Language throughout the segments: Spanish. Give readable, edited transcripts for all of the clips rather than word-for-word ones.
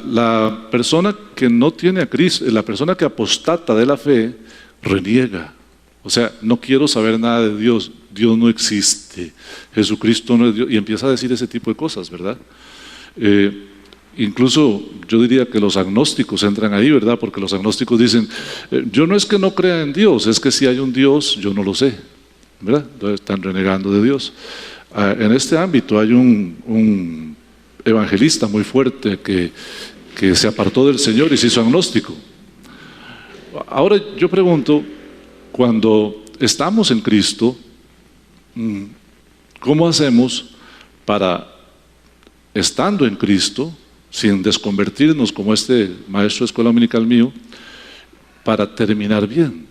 la persona que no tiene a Cristo, la persona que apostata de la fe, reniega. O sea, no quiero saber nada de Dios, Dios no existe, Jesucristo no es Dios, y empieza a decir ese tipo de cosas, ¿verdad? Incluso yo diría que los agnósticos entran ahí, ¿verdad? Porque los agnósticos dicen, yo no es que no crea en Dios, es que si hay un Dios, yo no lo sé, ¿verdad? Entonces están renegando de Dios. En este ámbito hay un evangelista muy fuerte que se apartó del Señor y se hizo agnóstico. Ahora yo pregunto, cuando estamos en Cristo, ¿cómo hacemos para, estando en Cristo, sin desconvertirnos como este maestro de escuela dominical mío, para terminar bien?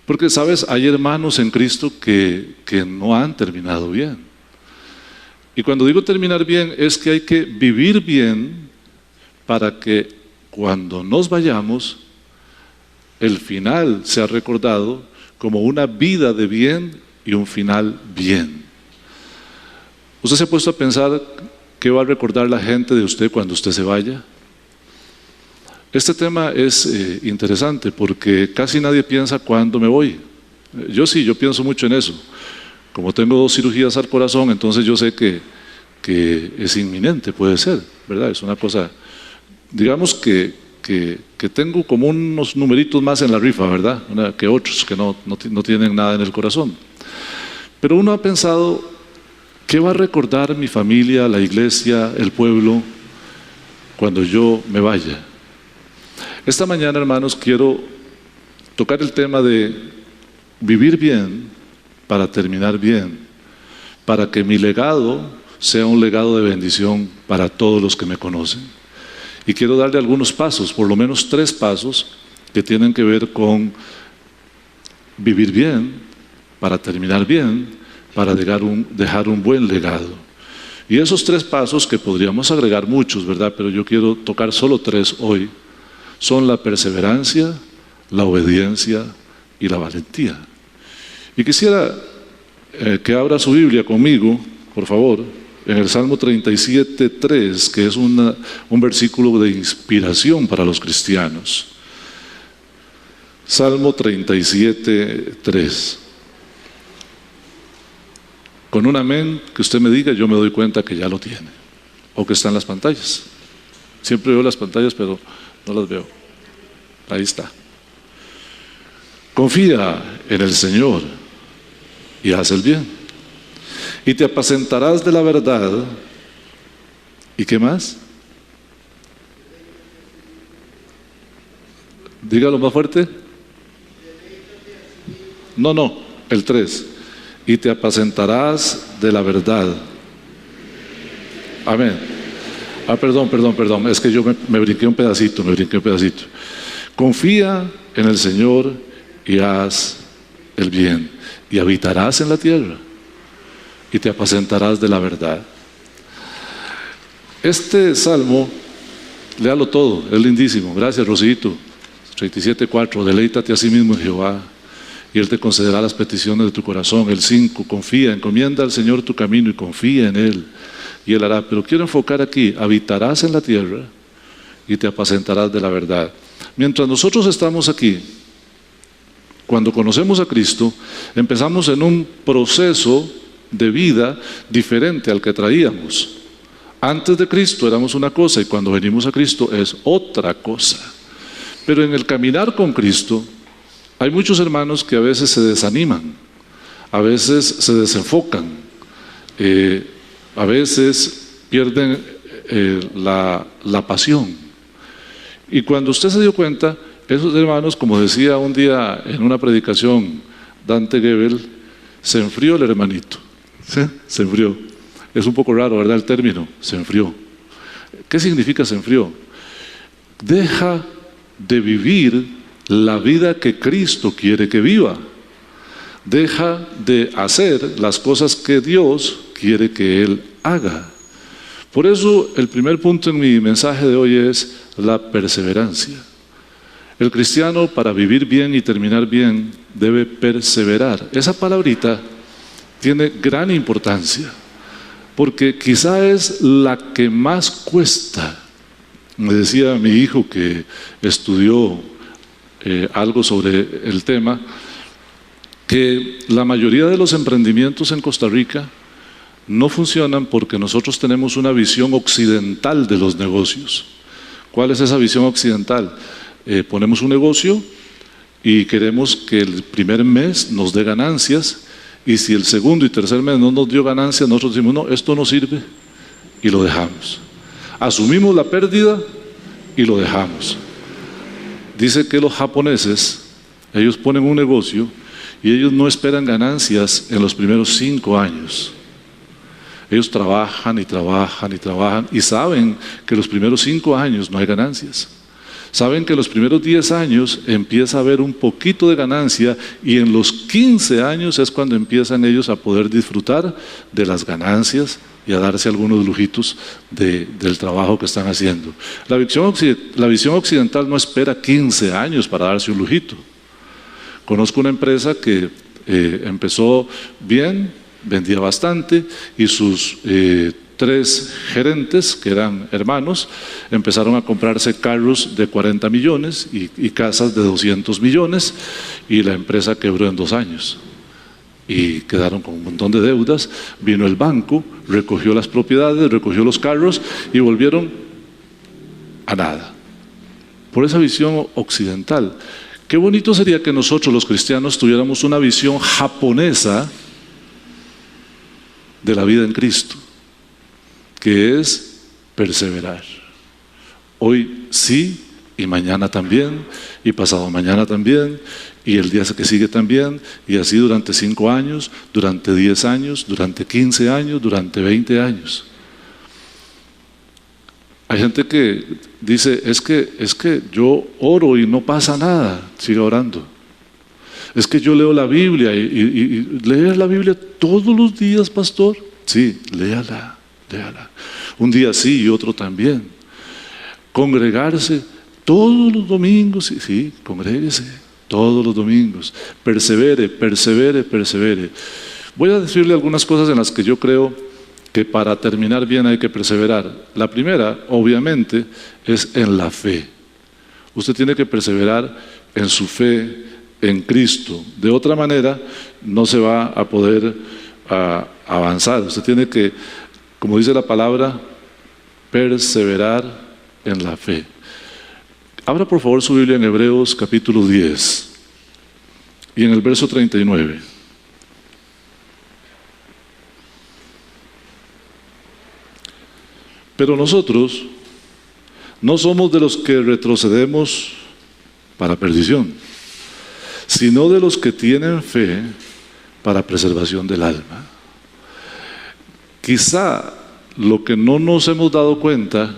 Porque, ¿sabes? Hay hermanos en Cristo que no han terminado bien. Y cuando digo terminar bien, es que hay que vivir bien para que cuando nos vayamos, el final sea recordado como una vida de bien y un final bien. ¿Usted se ha puesto a pensar qué va a recordar la gente de usted cuando usted se vaya? Este tema es interesante porque casi nadie piensa cuándo me voy. Yo sí, yo pienso mucho en eso. Como tengo 2 cirugías al corazón, entonces yo sé que es inminente, puede ser, ¿verdad? Es una cosa, digamos que tengo como unos numeritos más en la rifa, ¿verdad? Que otros que no tienen nada en el corazón. Pero uno ha pensado, ¿qué va a recordar mi familia, la iglesia, el pueblo, cuando yo me vaya? Esta mañana, hermanos, quiero tocar el tema de vivir bien para terminar bien, para que mi legado sea un legado de bendición para todos los que me conocen. Y quiero darle algunos pasos, por lo menos 3 pasos, que tienen que ver con vivir bien, para terminar bien, para dejar un buen legado. Y esos 3 pasos, que podríamos agregar muchos, ¿verdad? Pero yo quiero tocar solo 3 hoy, son la perseverancia, la obediencia y la valentía. Y quisiera que abra su Biblia conmigo, por favor, en el Salmo 37:3, que es un versículo de inspiración para los cristianos. Salmo 37:3. Con un amén que usted me diga, yo me doy cuenta que ya lo tiene, o que está en las pantallas. Siempre veo las pantallas, pero no las veo. Ahí está. Confía en el Señor y haz el bien, y te apacentarás de la verdad. ¿Y qué más? Dígalo más fuerte. No, el 3. Y te apacentarás de la verdad. Amén. Perdón, es que yo me brinqué un pedacito. Confía en el Señor y haz el bien, y habitarás en la tierra, y te apacentarás de la verdad. Este salmo, léalo todo, es lindísimo. Gracias, Rosito. 37:4, deleítate a sí mismo en Jehová, y Él te concederá las peticiones de tu corazón. El 5, confía, encomienda al Señor tu camino y confía en Él, y Él hará. Pero quiero enfocar aquí, habitarás en la tierra y te apacentarás de la verdad. Mientras nosotros estamos aquí, cuando conocemos a Cristo, empezamos en un proceso de vida diferente al que traíamos. Antes de Cristo éramos una cosa, y cuando venimos a Cristo es otra cosa. Pero en el caminar con Cristo hay muchos hermanos que a veces se desaniman, a veces se desenfocan, a veces pierden la pasión. Y cuando usted se dio cuenta, esos hermanos, como decía un día en una predicación Dante Gebel, se enfrió el hermanito. ¿Sí? Se enfrió. Es un poco raro, ¿verdad? El término, se enfrió. ¿Qué significa se enfrió? Deja de vivir la vida que Cristo quiere que viva. Deja de hacer las cosas que Dios quiere que Él haga. Por eso el primer punto en mi mensaje de hoy es la perseverancia. El cristiano, para vivir bien y terminar bien, debe perseverar. Esa palabrita tiene gran importancia, porque quizá es la que más cuesta Me decía mi hijo que estudió algo sobre el tema, que la mayoría de los emprendimientos en Costa Rica no funcionan porque nosotros tenemos una visión occidental de los negocios. ¿Cuál es esa visión occidental? Ponemos un negocio y queremos que el primer mes nos dé ganancias, y si el segundo y tercer mes no nos dio ganancias, nosotros decimos, no, esto no sirve, y lo dejamos. Asumimos la pérdida y lo dejamos. Dice que los japoneses, ellos ponen un negocio y ellos no esperan ganancias en los primeros 5 años. Ellos trabajan y trabajan y trabajan y saben que los primeros 5 años no hay ganancias. Saben que los primeros 10 años empieza a haber un poquito de ganancia, y en los 15 años es cuando empiezan ellos a poder disfrutar de las ganancias y a darse algunos lujitos del trabajo que están haciendo. La visión occidental no espera 15 años para darse un lujito. Conozco una empresa que empezó bien, vendía bastante, y sus 3 gerentes, que eran hermanos, empezaron a comprarse carros de 40 millones y casas de 200 millones, y la empresa quebró en 2 años. Y quedaron con un montón de deudas. Vino el banco, recogió las propiedades, recogió los carros y volvieron a nada. Por esa visión occidental. Qué bonito sería que nosotros los cristianos tuviéramos una visión japonesa de la vida en Cristo, que es perseverar. Hoy sí, y mañana también, y pasado mañana también, y el día que sigue también, y así durante 5 años, durante 10 años, durante 15 años, durante 20 años. Hay gente que dice, es que yo oro y no pasa nada. Siga orando. Es que yo leo la Biblia y leer la Biblia todos los días, pastor. Sí, léala. Un día sí y otro también. Congregarse todos los domingos, sí, congréguese todos los domingos. Persevere. Voy a decirle algunas cosas en las que yo creo que para terminar bien hay que perseverar. La primera, obviamente, es en la fe. Usted tiene que perseverar en su fe en Cristo. De otra manera, no se va a poder avanzar. Usted tiene que, como dice la palabra, perseverar en la fe. Abra por favor su Biblia en Hebreos capítulo 10 y en el verso 39. Pero nosotros no somos de los que retrocedemos para perdición, sino de los que tienen fe para preservación del alma. Quizá lo que no nos hemos dado cuenta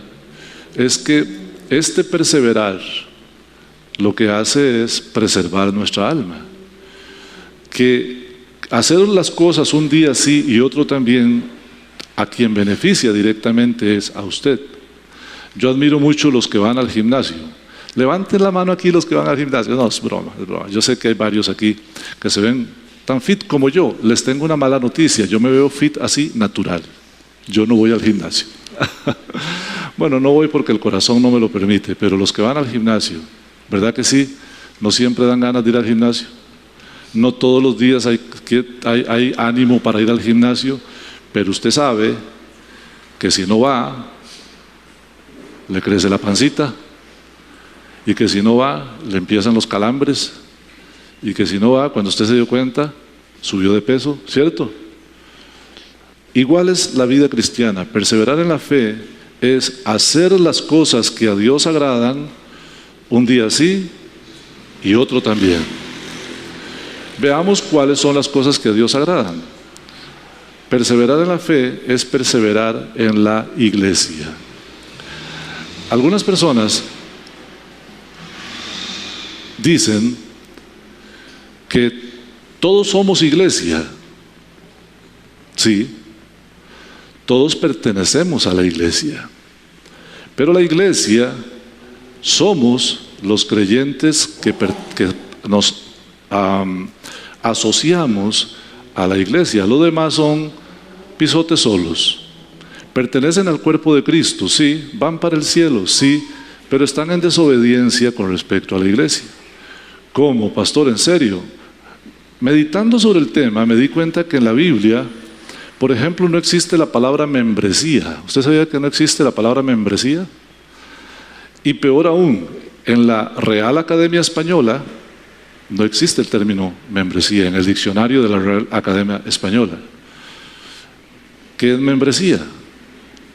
es que este perseverar lo que hace es preservar nuestra alma. Que hacer las cosas un día sí y otro también, a quien beneficia directamente es a usted. Yo admiro mucho los que van al gimnasio. Levanten la mano aquí los que van al gimnasio. No, es broma. Yo sé que hay varios aquí que se ven tan fit como yo. Les tengo una mala noticia. Yo me veo fit así, natural. Yo no voy al gimnasio. Bueno, no voy porque el corazón no me lo permite, pero los que van al gimnasio, ¿verdad que sí? No siempre dan ganas de ir al gimnasio. No todos los días hay ánimo para ir al gimnasio, pero usted sabe que si no va, le crece la pancita, y que si no va, le empiezan los calambres, y que si no va, cuando usted se dio cuenta, subió de peso, ¿cierto? Igual es la vida cristiana. Perseverar en la fe es hacer las cosas que a Dios agradan, un día sí y otro también. Veamos cuáles son las cosas que a Dios agradan. Perseverar en la fe es perseverar en la iglesia. Algunas personas dicen que todos somos iglesia. Sí, todos pertenecemos a la iglesia, pero la iglesia somos los creyentes que nos asociamos a la iglesia. Los demás son pisotes solos. Pertenecen al cuerpo de Cristo, sí, van para el cielo, sí, pero están en desobediencia con respecto a la iglesia. ¿Cómo, pastor? En serio. Meditando sobre el tema, me di cuenta que en la Biblia, por ejemplo, no existe la palabra membresía. ¿Usted sabía que no existe la palabra membresía? Y peor aún, en la Real Academia Española no existe el término membresía, en el diccionario de la Real Academia Española. ¿Qué es membresía?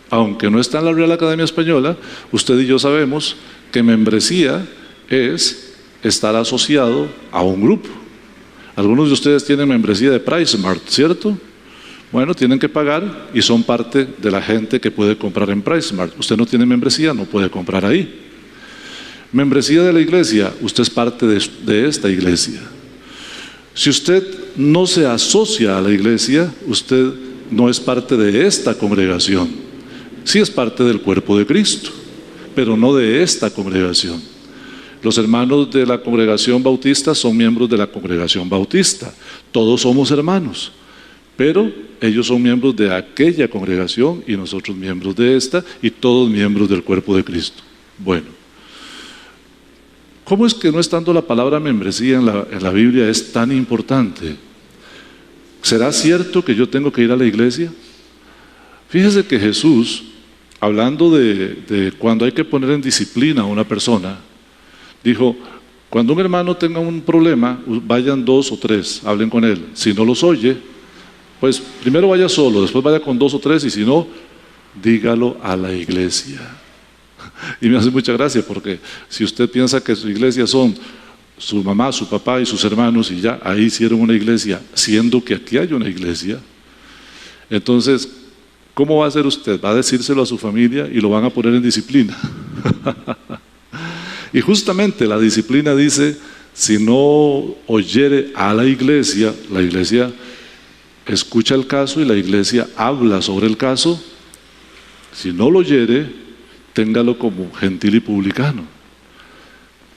Aunque no está en la Real Academia Española, usted y yo sabemos que membresía es estar asociado a un grupo. Algunos de ustedes tienen membresía de PriceSmart, ¿cierto? Bueno, tienen que pagar y son parte de la gente que puede comprar en PriceSmart. Usted no tiene membresía, no puede comprar ahí. Membresía de la iglesia, usted es parte de esta iglesia. Si usted no se asocia a la iglesia, usted no es parte de esta congregación. Sí es parte del cuerpo de Cristo, pero no de esta congregación. Los hermanos de la congregación bautista son miembros de la congregación bautista. Todos somos hermanos, pero ellos son miembros de aquella congregación y nosotros miembros de esta, y todos miembros del cuerpo de Cristo. Bueno, ¿cómo es que no estando la palabra membresía en la Biblia es tan importante? ¿Será cierto que yo tengo que ir a la iglesia? Fíjese que Jesús, hablando de cuando hay que poner en disciplina a una persona, dijo: cuando un hermano tenga un problema, vayan 2 o 3, hablen con él. Si no los oye, pues primero vaya solo, después vaya con 2 o 3, y si no, dígalo a la iglesia. Y me hace mucha gracia, porque si usted piensa que su iglesia son su mamá, su papá y sus hermanos, y ya ahí hicieron una iglesia, siendo que aquí hay una iglesia, entonces, ¿cómo va a hacer usted? Va a decírselo a su familia y lo van a poner en disciplina. Y justamente la disciplina dice: si no oyere a la iglesia escucha el caso y la iglesia habla sobre el caso. Si no lo oyere, téngalo como gentil y publicano.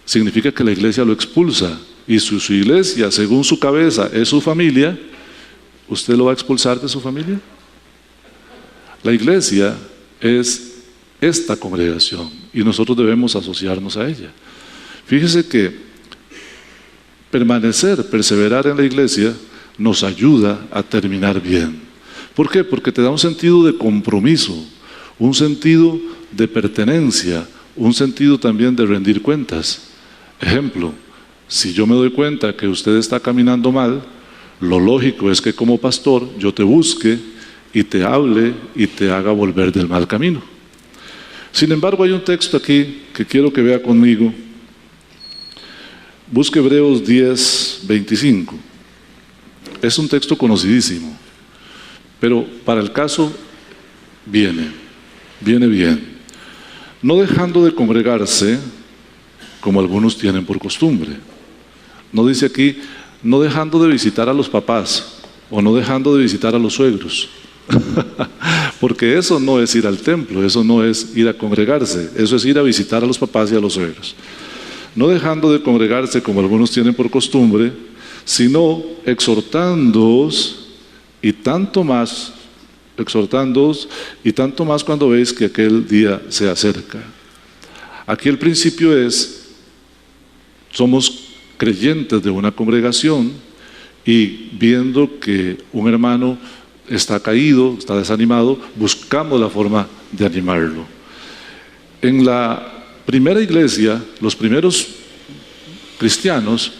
Significa que la iglesia lo expulsa, y su iglesia, según su cabeza, es su familia. ¿Usted lo va a expulsar de su familia? La iglesia es esta congregación y nosotros debemos asociarnos a ella. Fíjese que perseverar en la iglesia nos ayuda a terminar bien. ¿Por qué? Porque te da un sentido de compromiso, un sentido de pertenencia, un sentido también de rendir cuentas. Ejemplo, si yo me doy cuenta que usted está caminando mal, lo lógico es que como pastor yo te busque y te hable y te haga volver del mal camino. Sin embargo, hay un texto aquí que quiero que vea conmigo. Busque Hebreos 10:25. Es un texto conocidísimo, pero para el caso viene bien. No dejando de congregarse, como algunos tienen por costumbre. No dice aquí, no dejando de visitar a los papás, o no dejando de visitar a los suegros. Porque eso no es ir al templo, eso no es ir a congregarse, eso es ir a visitar a los papás y a los suegros. No dejando de congregarse como algunos tienen por costumbre, sino exhortándoos y tanto más cuando veis que aquel día se acerca. Aquí el principio es: somos creyentes de una congregación y viendo que un hermano está caído, está desanimado, buscamos la forma de animarlo. En la primera iglesia, los primeros cristianos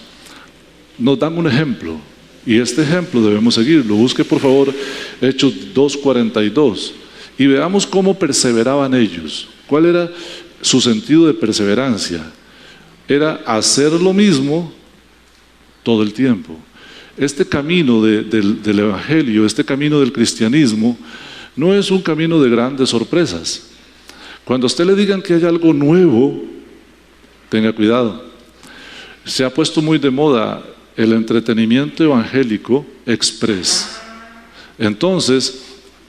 nos dan un ejemplo, y este ejemplo debemos seguirlo. Busque por favor Hechos 2:42 y veamos cómo perseveraban ellos. ¿Cuál era su sentido de perseverancia? Era hacer lo mismo todo el tiempo. Este camino del evangelio, este camino del cristianismo, no es un camino de grandes sorpresas. Cuando a usted le digan que hay algo nuevo, tenga cuidado. Se ha puesto muy de moda el entretenimiento evangélico express. Entonces,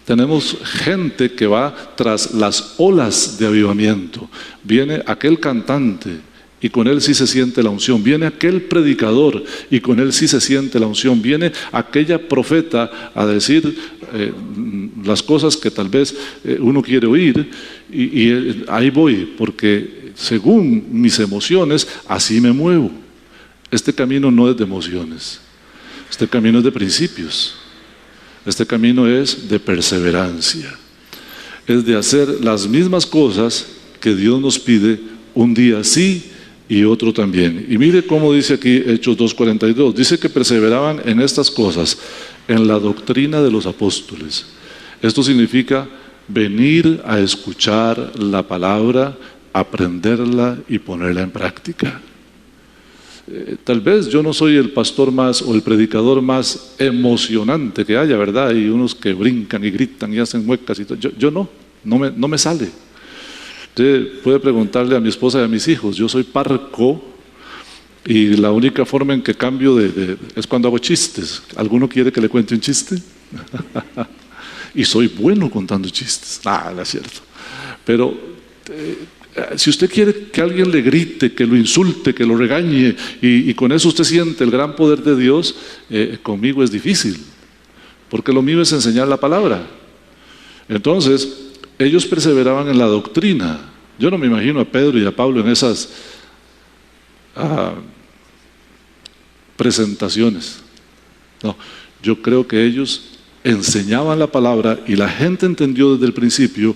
tenemos gente que va tras las olas de avivamiento. Viene aquel cantante y con él sí se siente la unción. Viene aquel predicador y con él sí se siente la unción. Viene aquella profeta a decir las cosas que tal vez uno quiere oír, y ahí voy, porque según mis emociones, así me muevo. Este camino no es de emociones, este camino es de principios, este camino es de perseverancia, es de hacer las mismas cosas que Dios nos pide un día sí y otro también. Y mire cómo dice aquí Hechos 2:42, dice que perseveraban en estas cosas, en la doctrina de los apóstoles. Esto significa venir a escuchar la palabra, aprenderla y ponerla en práctica. Tal vez yo no soy el pastor más o el predicador más emocionante que haya, ¿verdad? Hay unos que brincan y gritan y hacen muecas y todo. Yo no me sale. Usted puede preguntarle a mi esposa y a mis hijos, yo soy parco y la única forma en que cambio es cuando hago chistes. ¿Alguno quiere que le cuente un chiste? Y soy bueno contando chistes. No es cierto. Pero si usted quiere que alguien le grite, que lo insulte, que lo regañe y con eso usted siente el gran poder de Dios, conmigo es difícil, porque lo mío es enseñar la palabra. Entonces, ellos perseveraban en la doctrina. Yo no me imagino a Pedro y a Pablo en esas presentaciones. No, yo creo que ellos enseñaban la palabra y la gente entendió desde el principio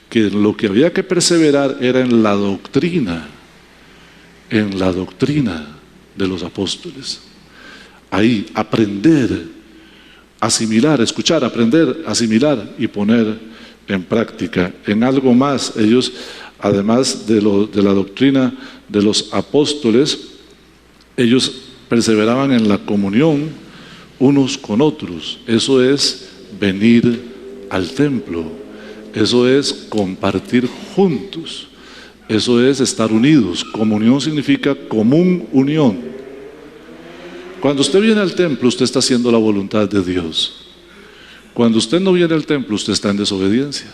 que lo que había que perseverar era en la doctrina de los apóstoles. Ahí, aprender, asimilar, escuchar, aprender, asimilar y poner en práctica. En algo más, ellos, además de la doctrina de los apóstoles, ellos perseveraban en la comunión unos con otros. Eso es venir al templo, eso es compartir juntos, eso es estar unidos. Comunión significa común unión. Cuando usted viene al templo, usted está haciendo la voluntad de Dios. Cuando usted no viene al templo, usted está en desobediencia.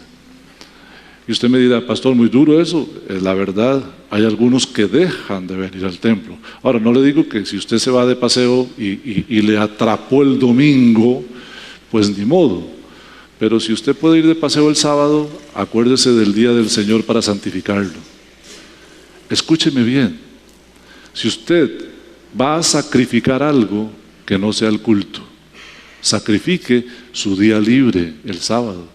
Y usted me dirá, pastor, muy duro eso. La verdad, hay algunos que dejan de venir al templo. Ahora, no le digo que si usted se va de paseo y le atrapó el domingo, pues ni modo. Pero si usted puede ir de paseo el sábado, acuérdese del día del Señor para santificarlo. Escúcheme bien. Si usted va a sacrificar algo, que no sea el culto. Sacrifique su día libre el sábado,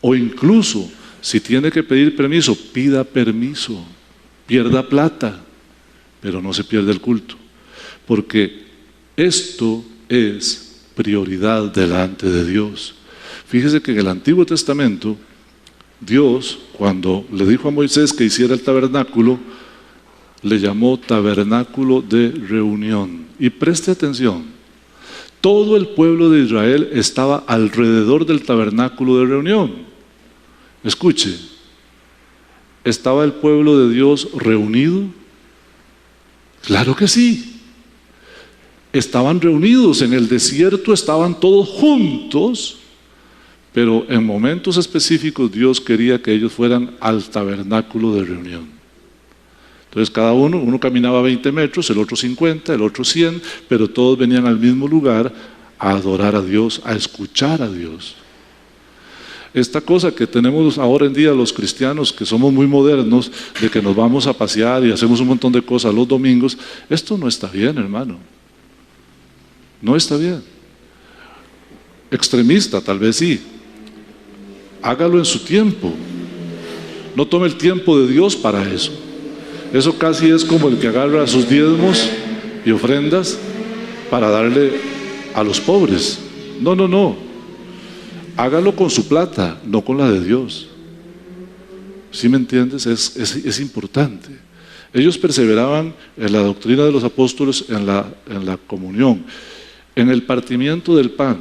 o incluso si tiene que pedir permiso, pida permiso, pierda plata, pero no se pierda el culto, porque esto es prioridad delante de Dios. Fíjese que en el Antiguo Testamento Dios, cuando le dijo a Moisés que hiciera el tabernáculo, le llamó tabernáculo de reunión. Y preste atención, todo el pueblo de Israel estaba alrededor del tabernáculo de reunión. Escuche, ¿estaba el pueblo de Dios reunido? Claro que sí. Estaban reunidos en el desierto, estaban todos juntos, pero en momentos específicos Dios quería que ellos fueran al tabernáculo de reunión. Entonces cada uno caminaba 20 metros, el otro 50, el otro 100, pero todos venían al mismo lugar a adorar a Dios, a escuchar a Dios. Esta cosa que tenemos ahora en día los cristianos, que somos muy modernos, de que nos vamos a pasear y hacemos un montón de cosas los domingos, esto no está bien, hermano. No está bien. Extremista, tal vez sí. Hágalo en su tiempo. No tome el tiempo de Dios para eso. Eso casi es como el que agarra sus diezmos y ofrendas para darle a los pobres. No. Hágalo con su plata, no con la de Dios. ¿Sí me entiendes? Es importante. Ellos perseveraban en la doctrina de los apóstoles, en la comunión, en el partimiento del pan.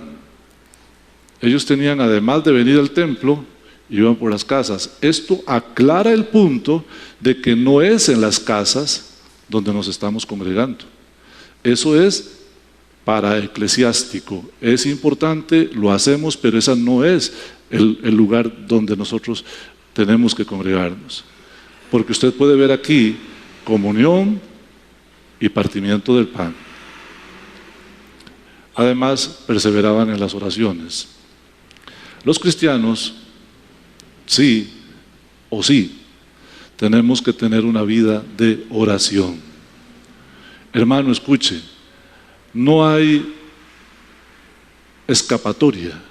Ellos tenían, además de venir al templo, iban por las casas. Esto aclara el punto de que no es en las casas donde nos estamos congregando. Eso es para eclesiástico. Es importante, lo hacemos, pero ese no es el lugar donde nosotros tenemos que congregarnos. Porque usted puede ver aquí comunión y partimiento del pan. Además, perseveraban en las oraciones. Los cristianos, sí o sí, tenemos que tener una vida de oración. Hermano, escuche, no hay escapatoria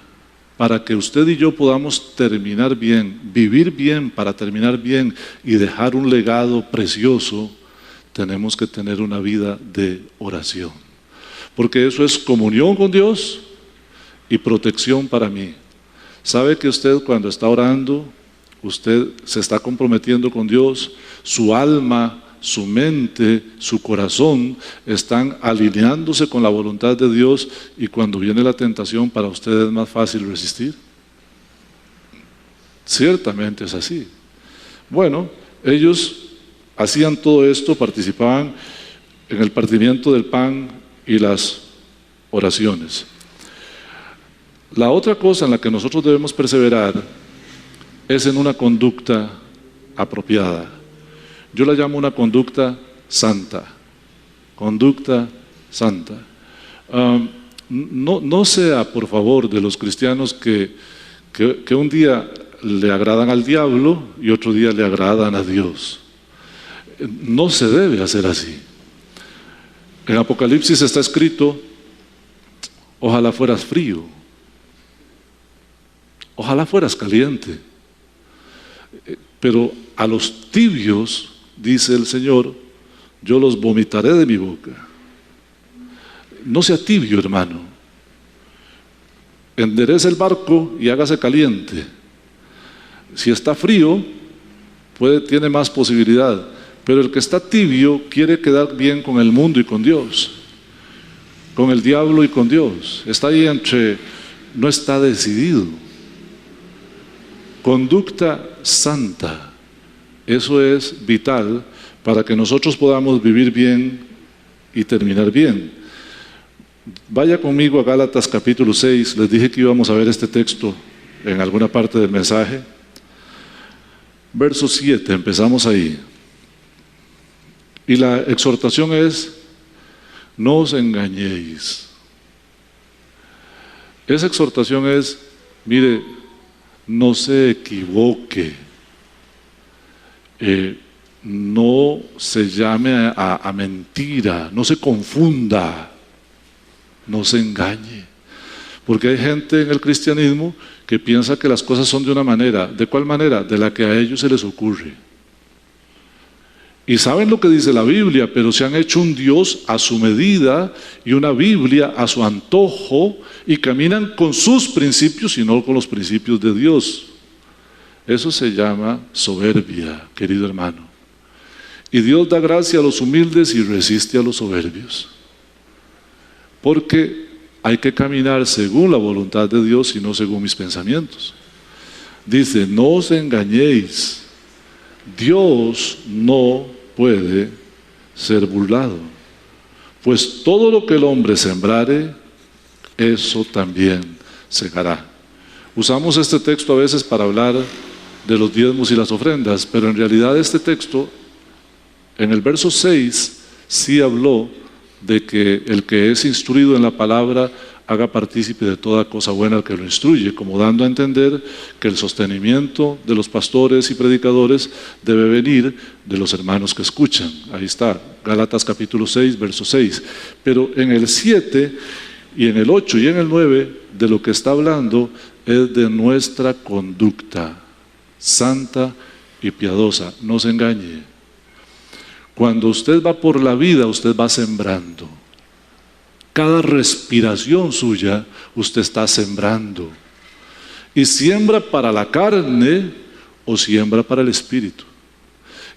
para que usted y yo podamos terminar bien, vivir bien para terminar bien y dejar un legado precioso. Tenemos que tener una vida de oración, porque eso es comunión con Dios y protección para mí. ¿Sabe que usted cuando está orando, usted se está comprometiendo con Dios? Su alma, su mente, su corazón están alineándose con la voluntad de Dios, y cuando viene la tentación para usted es más fácil resistir. Ciertamente es así. Bueno, ellos hacían todo esto, participaban en el partimiento del pan y las oraciones. La otra cosa en la que nosotros debemos perseverar es en una conducta apropiada. Yo la llamo una conducta santa. Conducta santa. No sea, por favor, de los cristianos que un día le agradan al diablo y otro día le agradan a Dios. No se debe hacer así. En Apocalipsis está escrito: ojalá fueras frío, ojalá fueras caliente, pero a los tibios, dice el Señor, yo los vomitaré de mi boca. No sea tibio, hermano. Enderece el barco y hágase caliente. Si está frío, tiene más posibilidad, pero el que está tibio quiere quedar bien con el mundo y con Dios, con el diablo y con Dios. Está ahí no está decidido. Conducta santa, eso es vital para que nosotros podamos vivir bien y terminar bien. Vaya conmigo a Gálatas capítulo 6, les dije que íbamos a ver este texto en alguna parte del mensaje. Verso 7, empezamos ahí. Y la exhortación es: no os engañéis. Esa exhortación es, mire, no se equivoque, no se llame a mentira, no se confunda, no se engañe. Porque hay gente en el cristianismo que piensa que las cosas son de una manera. ¿De cuál manera? De la que a ellos se les ocurre. Y saben lo que dice la Biblia, pero se han hecho un Dios a su medida y una Biblia a su antojo, y caminan con sus principios y no con los principios de Dios. Eso se llama soberbia, querido hermano. Y Dios da gracia a los humildes y resiste a los soberbios. Porque hay que caminar según la voluntad de Dios y no según mis pensamientos. Dice: no os engañéis, Dios no puede ser burlado, pues todo lo que el hombre sembrare, eso también segará. Usamos este texto a veces para hablar de los diezmos y las ofrendas, pero en realidad este texto, en el verso 6, sí habló de que el que es instruido en la palabra haga partícipe de toda cosa buena al que lo instruye, como dando a entender que el sostenimiento de los pastores y predicadores debe venir de los hermanos que escuchan. Ahí está, Gálatas capítulo 6, verso 6. Pero en el 7 y en el 8 y en el 9, de lo que está hablando es de nuestra conducta santa y piadosa. No se engañe. Cuando usted va por la vida, usted va sembrando. Cada respiración suya, usted está sembrando. Y siembra para la carne o siembra para el espíritu.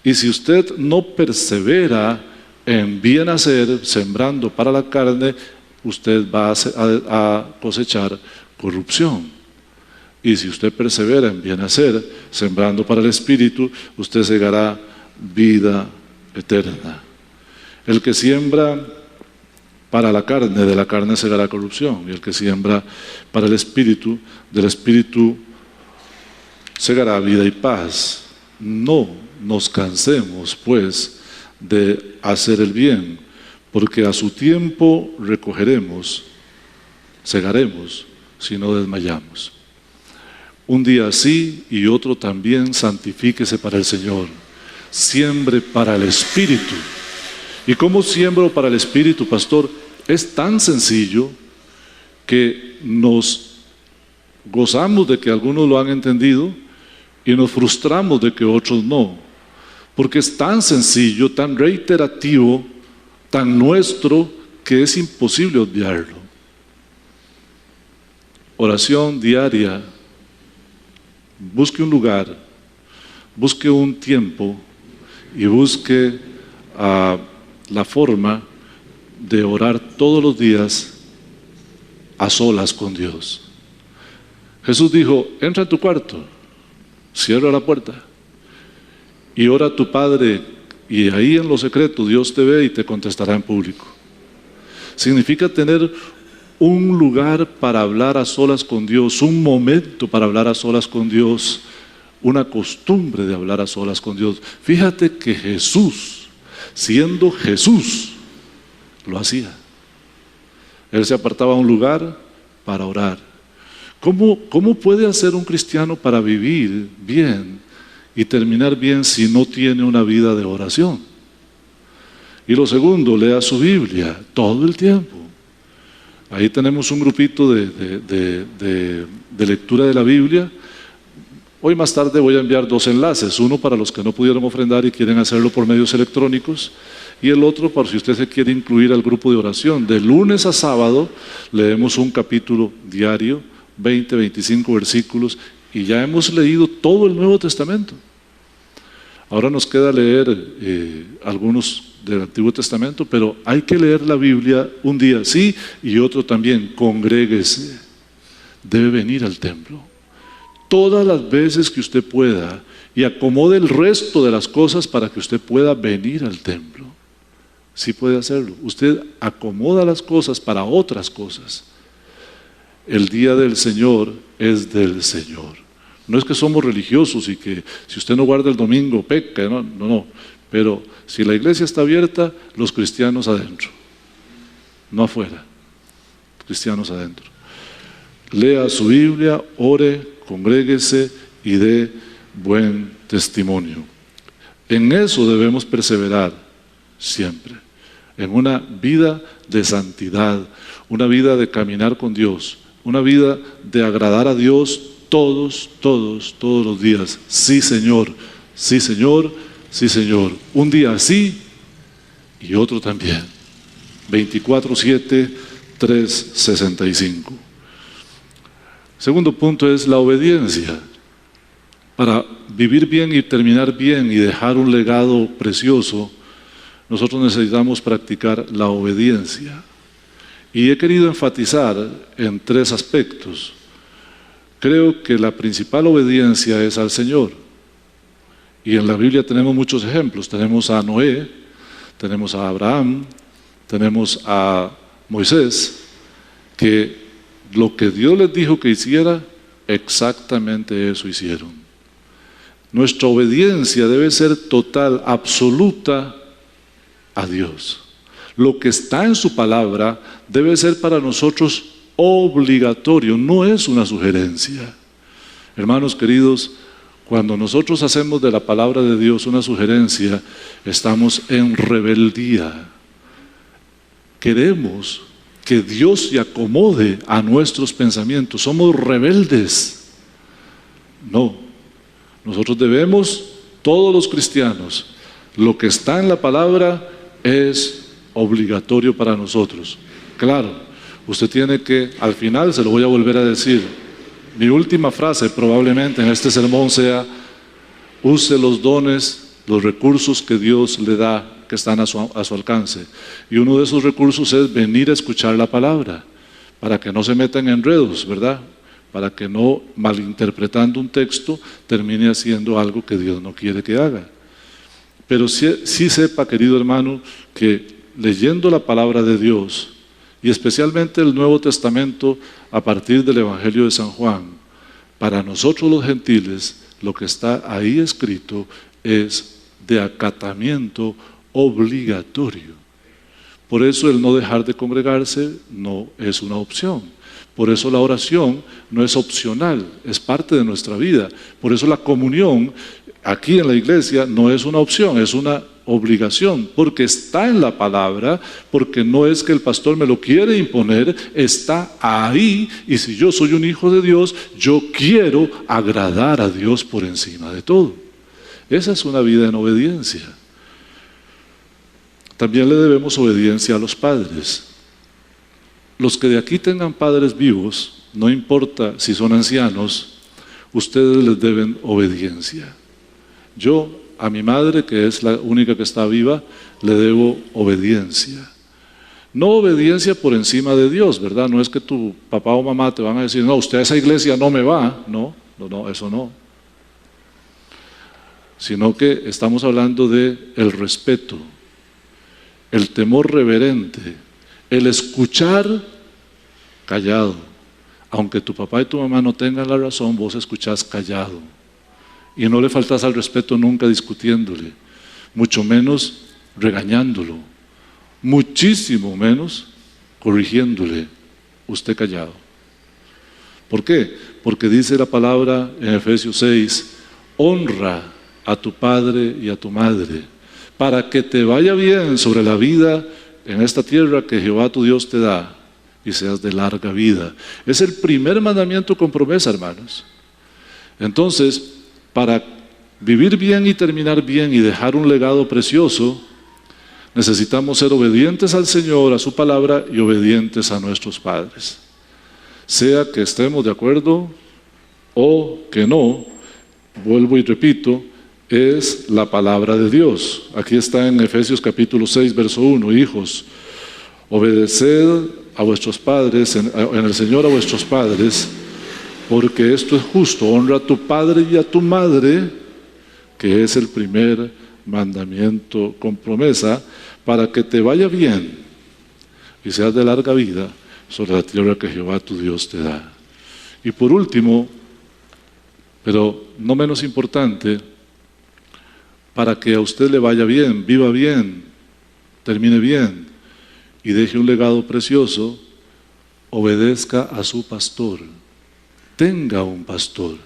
Y si usted no persevera en bien hacer, sembrando para la carne, usted va a cosechar corrupción. Y si usted persevera en bien hacer, sembrando para el espíritu, usted segará vida eterna. El que siembra para la carne, de la carne segará corrupción, y el que siembra para el espíritu, del espíritu segará vida y paz. No nos cansemos, pues, de hacer el bien, porque a su tiempo recogeremos, segaremos, si no desmayamos. Un día sí y otro también, santifíquese para el Señor. siembre para el Espíritu. ¿Y cómo siembro para el Espíritu, pastor? Es tan sencillo que nos gozamos de que algunos lo han entendido y nos frustramos de que otros no. Porque es tan sencillo, tan reiterativo, tan nuestro, que es imposible obviarlo. Oración diaria. Busque un lugar, busque un tiempo y busque la forma de orar todos los días a solas con Dios. Jesús dijo: entra a tu cuarto, cierra la puerta y ora a tu Padre, y ahí en lo secreto Dios te ve y te contestará en público. Significa tener un lugar para hablar a solas con Dios, un momento para hablar a solas con Dios, una costumbre de hablar a solas con Dios. Fíjate que Jesús, siendo Jesús, lo hacía. Él se apartaba a un lugar para orar. ¿Cómo puede hacer un cristiano para vivir bien y terminar bien si no tiene una vida de oración? Y lo segundo, lea su Biblia todo el tiempo. Ahí tenemos un grupito de lectura de la Biblia. Hoy más tarde voy a enviar 2 enlaces, uno para los que no pudieron ofrendar y quieren hacerlo por medios electrónicos, y el otro para si usted se quiere incluir al grupo de oración. De lunes a sábado leemos un capítulo diario, 20, 25 versículos, y ya hemos leído todo el Nuevo Testamento. Ahora nos queda leer algunos del Antiguo Testamento, pero hay que leer la Biblia un día sí y otro también. Congréguese, debe venir al templo todas las veces que usted pueda y acomode el resto de las cosas para que usted pueda venir al templo. Sí puede hacerlo. Usted acomoda las cosas para otras cosas. El día del Señor es del Señor. No es que somos religiosos y que si usted no guarda el domingo peca, no. Pero si la iglesia está abierta, los cristianos adentro, no afuera, cristianos adentro. Lea su Biblia, ore, congréguese y dé buen testimonio. En eso debemos perseverar siempre, en una vida de santidad, una vida de caminar con Dios, una vida de agradar a Dios todos los días. Sí, Señor, sí, Señor, sí, Señor. Un día sí y otro también. 24/7, 365. Segundo punto es la obediencia. Para vivir bien y terminar bien y dejar un legado precioso, nosotros necesitamos practicar la obediencia. Y he querido enfatizar en 3 aspectos. Creo que la principal obediencia es al Señor. Y en la Biblia tenemos muchos ejemplos. Tenemos a Noé, tenemos a Abraham, tenemos a Moisés, que lo que Dios les dijo que hiciera, exactamente eso hicieron. Nuestra obediencia debe ser total, absoluta a Dios. Lo que está en su palabra debe ser para nosotros obligatorio, no es una sugerencia. Hermanos queridos, cuando nosotros hacemos de la palabra de Dios una sugerencia, estamos en rebeldía. Queremos que Dios se acomode a nuestros pensamientos. Somos rebeldes. No, nosotros debemos, todos los cristianos, lo que está en la palabra es obligatorio para nosotros. Claro, usted tiene que, al final se lo voy a volver a decir, mi última frase probablemente en este sermón sea: use los dones, los recursos que Dios le da, que están a su alcance. Y uno de esos recursos es venir a escuchar la palabra, para que no se metan en enredos, ¿verdad? Para que no, malinterpretando un texto, termine haciendo algo que Dios no quiere que haga. Pero sí sepa, querido hermano, que leyendo la palabra de Dios, y especialmente el Nuevo Testamento a partir del Evangelio de San Juan, para nosotros los gentiles, lo que está ahí escrito es de acatamiento obligatorio. Por eso el no dejar de congregarse no es una opción. Por eso la oración no es opcional, es parte de nuestra vida. Por eso la comunión aquí en la iglesia no es una opción, es una obligación, porque está en la palabra, porque no es que el pastor me lo quiere imponer, está ahí, y si yo soy un hijo de Dios, yo quiero agradar a Dios por encima de todo. Esa es una vida en obediencia. También le debemos obediencia a los padres. Los que de aquí tengan padres vivos, no importa si son ancianos, ustedes les deben obediencia. Yo a mi madre, que es la única que está viva, le debo obediencia. No obediencia por encima de Dios, ¿verdad? No es que tu papá o mamá te van a decir, no, usted a esa iglesia no me va. No, eso no. Sino que estamos hablando de el respeto, el temor reverente, el escuchar callado. Aunque tu papá y tu mamá no tengan la razón, vos escuchás callado. Y no le faltas al respeto nunca discutiéndole, mucho menos regañándolo, muchísimo menos corrigiéndole, usted callado. ¿Por qué? Porque dice la palabra en Efesios 6, honra a tu padre y a tu madre, para que te vaya bien sobre la vida en esta tierra que Jehová tu Dios te da, y seas de larga vida. Es el primer mandamiento con promesa, hermanos. Entonces, para vivir bien y terminar bien y dejar un legado precioso, necesitamos ser obedientes al Señor, a su palabra, y obedientes a nuestros padres. Sea que estemos de acuerdo o que no, vuelvo y repito, es la palabra de Dios. Aquí está en Efesios capítulo 6, verso 1, hijos, obedeced a vuestros padres, en el Señor a vuestros padres, porque esto es justo. Honra a tu padre y a tu madre, que es el primer mandamiento con promesa, para que te vaya bien y seas de larga vida sobre la tierra que Jehová tu Dios te da. Y por último, pero no menos importante, para que a usted le vaya bien, viva bien, termine bien y deje un legado precioso, obedezca a su pastor. Tenga un pastor.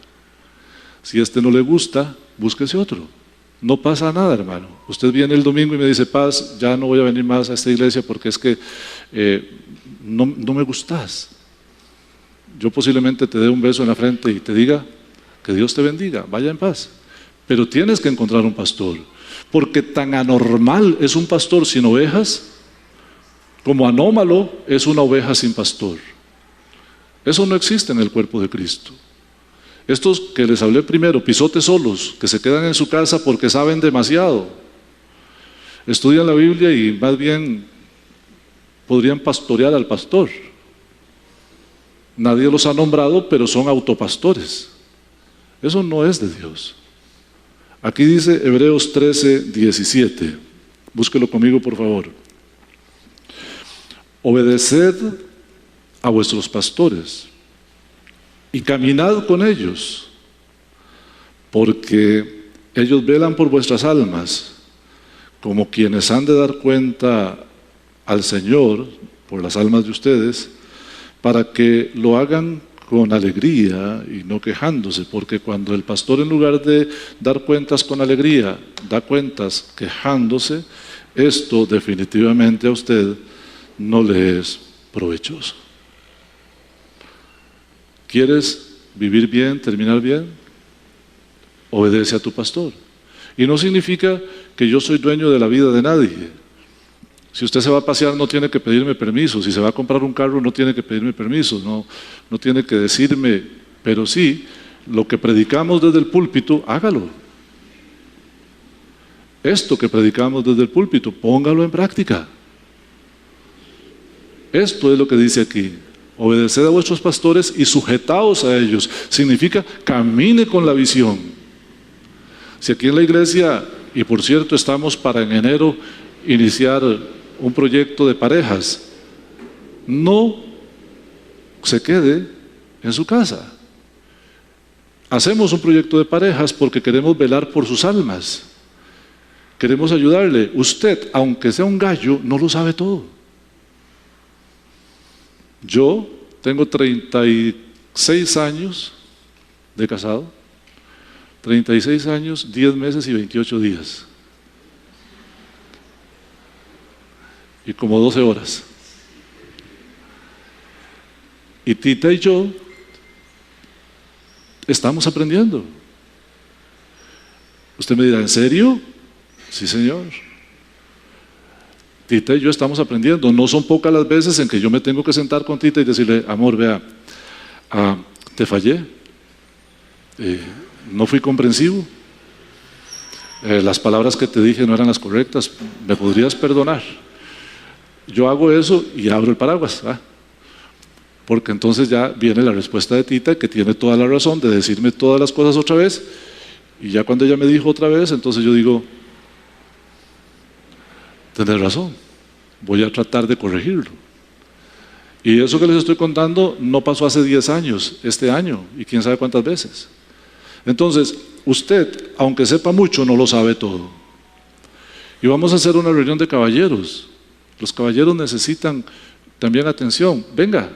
Si este no le gusta, búsquese otro. No pasa nada, hermano. Usted viene el domingo y me dice, Paz, ya no voy a venir más a esta iglesia porque es que no me gustas. Yo posiblemente te dé un beso en la frente y te diga, que Dios te bendiga, vaya en paz. Pero tienes que encontrar un pastor, porque tan anormal es un pastor sin ovejas, como anómalo es una oveja sin pastor. Eso no existe en el cuerpo de Cristo. Estos que les hablé primero, pisotes solos, que se quedan en su casa porque saben demasiado, estudian la Biblia y más bien podrían pastorear al pastor. Nadie los ha nombrado, pero son autopastores. Eso no es de Dios. Aquí dice Hebreos 13, 17. Búsquelo conmigo, por favor. Obedeced a vuestros pastores y caminad con ellos, porque ellos velan por vuestras almas, como quienes han de dar cuenta al Señor por las almas de ustedes, para que lo hagan con alegría y no quejándose, porque cuando el pastor, en lugar de dar cuentas con alegría, da cuentas quejándose, esto definitivamente a usted no le es provechoso. ¿Quieres vivir bien, terminar bien? Obedece a tu pastor. Y no significa que yo soy dueño de la vida de nadie. Si usted se va a pasear, no tiene que pedirme permiso. Si se va a comprar un carro, no tiene que pedirme permiso. No tiene que decirme, pero sí, lo que predicamos desde el púlpito, hágalo. Esto que predicamos desde el púlpito, póngalo en práctica. Esto es lo que dice aquí. Obedeced a vuestros pastores y sujetaos a ellos. Significa, camine con la visión. Si aquí en la iglesia, y por cierto estamos para en enero iniciar un proyecto de parejas, no se quede en su casa. Hacemos un proyecto de parejas porque queremos velar por sus almas. Queremos ayudarle. Usted, aunque sea un gallo, no lo sabe todo. Yo tengo 36 años de casado, 36 años, 10 meses y 28 días. Y como 12 horas. Y Tita y yo estamos aprendiendo. Usted me dirá, ¿en serio? Sí, señor. Tita y yo estamos aprendiendo. No son pocas las veces en que yo me tengo que sentar con Tita y decirle, amor, vea, te fallé, no fui comprensivo, las palabras que te dije no eran las correctas, ¿me podrías perdonar? Yo hago eso y abro el paraguas, porque entonces ya viene la respuesta de Tita, que tiene toda la razón de decirme todas las cosas otra vez, y ya cuando ella me dijo otra vez, entonces yo digo, tenés razón, voy a tratar de corregirlo. Y eso que les estoy contando no pasó hace 10 años, este año, y quién sabe cuántas veces. Entonces, usted, aunque sepa mucho, no lo sabe todo. Y vamos a hacer una reunión de caballeros. Los caballeros necesitan también atención. Venga,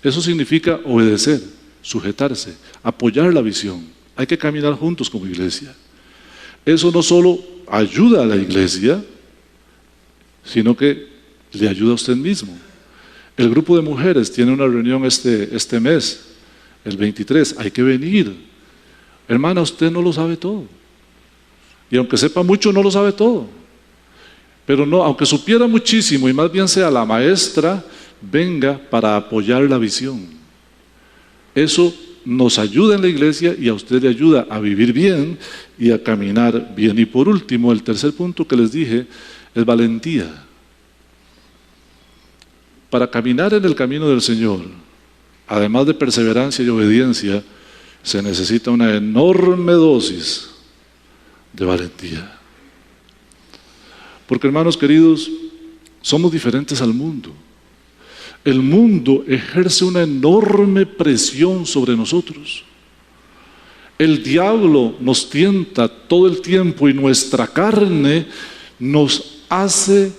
eso significa obedecer, sujetarse, apoyar la visión. Hay que caminar juntos como iglesia. Eso no solo ayuda a la iglesia, sino que le ayuda a usted mismo. El grupo de mujeres tiene una reunión este mes, el 23, hay que venir. Hermana, usted no lo sabe todo. Y aunque sepa mucho, no lo sabe todo. Pero no, aunque supiera muchísimo y más bien sea la maestra, venga para apoyar la visión. Eso nos ayuda en la iglesia y a usted le ayuda a vivir bien y a caminar bien. Y por último, el tercer punto que les dije es valentía. Para caminar en el camino del Señor, además de perseverancia y obediencia, se necesita una enorme dosis de valentía. Porque, hermanos queridos, somos diferentes al mundo. El mundo ejerce una enorme presión sobre nosotros. El diablo nos tienta todo el tiempo y nuestra carne nos hace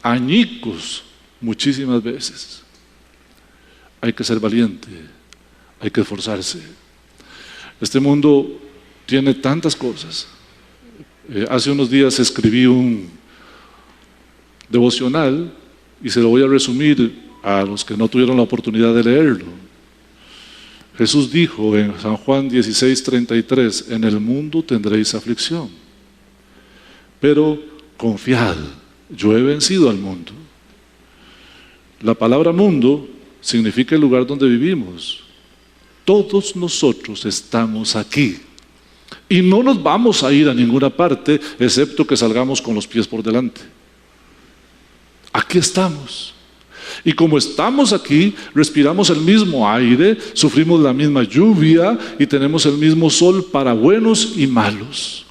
añicos muchísimas veces. Hay que ser valiente, hay que esforzarse. Este mundo tiene tantas cosas. Hace unos días escribí un devocional y se lo voy a resumir a los que no tuvieron la oportunidad de leerlo. Jesús dijo en San Juan 16:33, en el mundo tendréis aflicción, pero confiad, yo he vencido al mundo. La palabra mundo significa el lugar donde vivimos. Todos nosotros estamos aquí y no nos vamos a ir a ninguna parte excepto que salgamos con los pies por delante. Aquí estamos. Y como estamos aquí, respiramos el mismo aire, sufrimos la misma lluvia y tenemos el mismo sol para buenos y malos.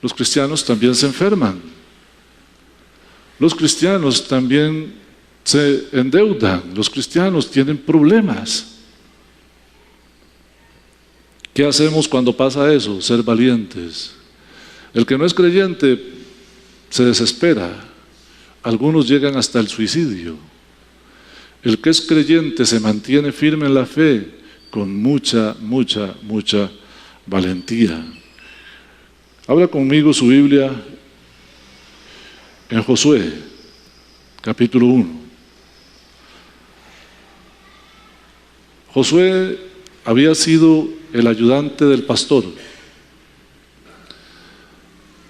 Los cristianos también se enferman. Los cristianos también se endeudan. Los cristianos tienen problemas. ¿Qué hacemos cuando pasa eso? Ser valientes. El que no es creyente se desespera. Algunos llegan hasta el suicidio. El que es creyente se mantiene firme en la fe con mucha valentía. Abra conmigo su Biblia en Josué, capítulo 1. Josué había sido el ayudante del pastor,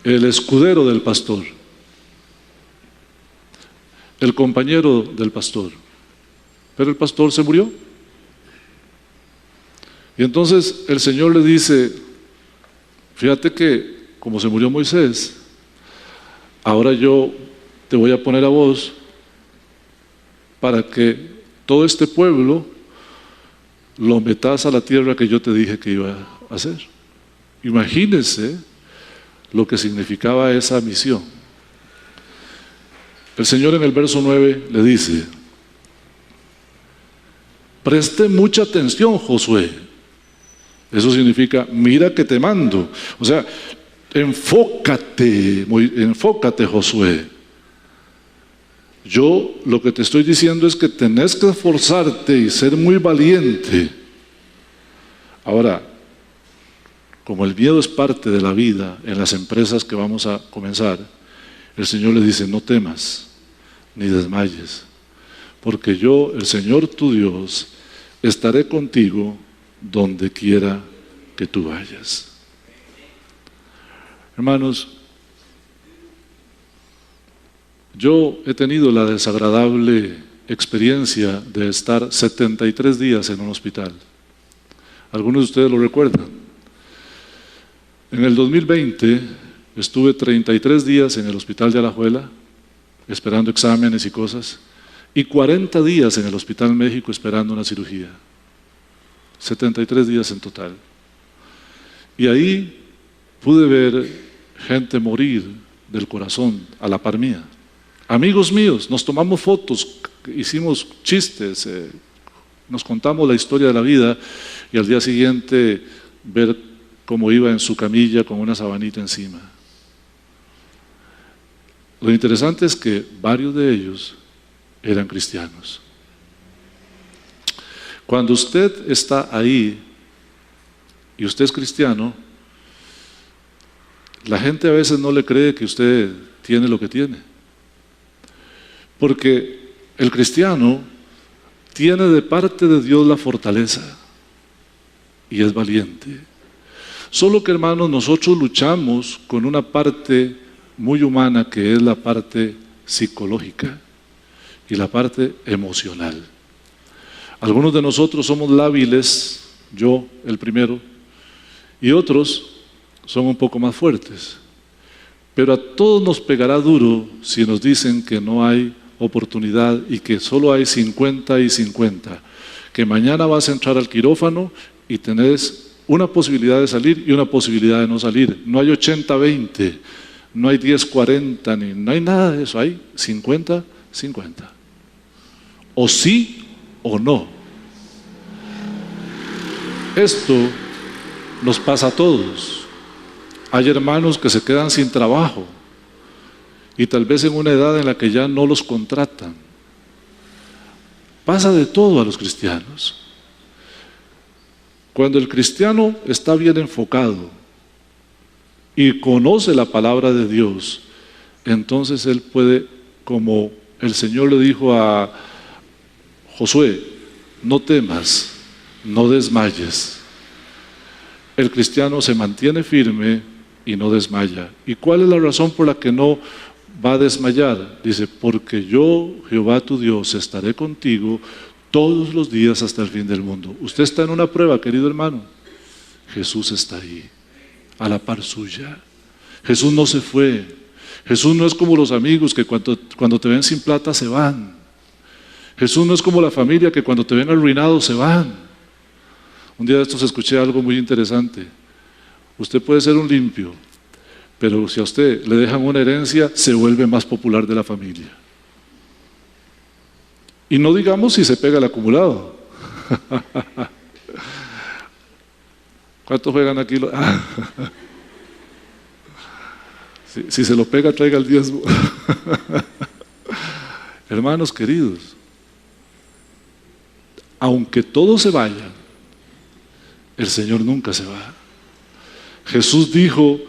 el escudero del pastor, el compañero del pastor, pero el pastor se murió. Y entonces el Señor le dice, fíjate que como se murió Moisés, ahora yo te voy a poner a vos para que todo este pueblo lo metas a la tierra que yo te dije que iba a hacer. Imagínense lo que significaba esa misión. El Señor en el verso 9 le dice, preste mucha atención, Josué. Eso significa, mira que te mando. O sea, enfócate, Josué. Yo lo que te estoy diciendo es que tenés que esforzarte y ser muy valiente. Ahora, como el miedo es parte de la vida en las empresas que vamos a comenzar, el Señor le dice: no temas ni desmayes, porque yo, el Señor tu Dios, estaré contigo donde quiera que tú vayas. Hermanos, yo he tenido la desagradable experiencia de estar 73 días en un hospital. Algunos de ustedes lo recuerdan. En el 2020 estuve 33 días en el hospital de Alajuela, esperando exámenes y cosas, y 40 días en el Hospital México esperando una cirugía. 73 días en total. Y ahí pude ver gente morir del corazón a la par mía. Amigos míos, nos tomamos fotos, hicimos chistes, nos contamos la historia de la vida, y al día siguiente ver cómo iba en su camilla con una sabanita encima. Lo interesante es que varios de ellos eran cristianos. Cuando usted está ahí y usted es cristiano, la gente a veces no le cree que usted tiene lo que tiene, porque el cristiano tiene de parte de Dios la fortaleza y es valiente. Solo que, hermanos, nosotros luchamos con una parte muy humana, que es la parte psicológica y la parte emocional. Algunos de nosotros somos lábiles, yo el primero, y otros son un poco más fuertes. Pero a todos nos pegará duro si nos dicen que no hay oportunidad y que solo hay 50 y 50, que mañana vas a entrar al quirófano y tenés una posibilidad de salir y una posibilidad de no salir. No hay 80-20, no hay 10-40, no hay nada de eso, hay 50-50. O sí o no. Esto nos pasa a todos. Hay hermanos que se quedan sin trabajo y tal vez en una edad en la que ya no los contratan. Pasa de todo a los cristianos. Cuando el cristiano está bien enfocado y conoce la palabra de Dios, entonces él puede, como el Señor le dijo a Josué: no temas, no desmayes. El cristiano se mantiene firme y no desmaya. ¿Y cuál es la razón por la que no va a desmayar? Dice: porque yo, Jehová tu Dios, estaré contigo todos los días hasta el fin del mundo. Usted está en una prueba, querido hermano. Jesús está ahí, a la par suya. Jesús no se fue. Jesús no es como los amigos que cuando te ven sin plata se van. Jesús no es como la familia que cuando te ven arruinado se van. Un día de estos escuché algo muy interesante. Usted puede ser un limpio, pero si a usted le dejan una herencia, se vuelve más popular de la familia. Y no digamos si se pega el acumulado. ¿Cuántos juegan aquí? Si se lo pega, traiga el diezmo. Hermanos queridos, aunque todos se vayan, el Señor nunca se va. Jesús dijo: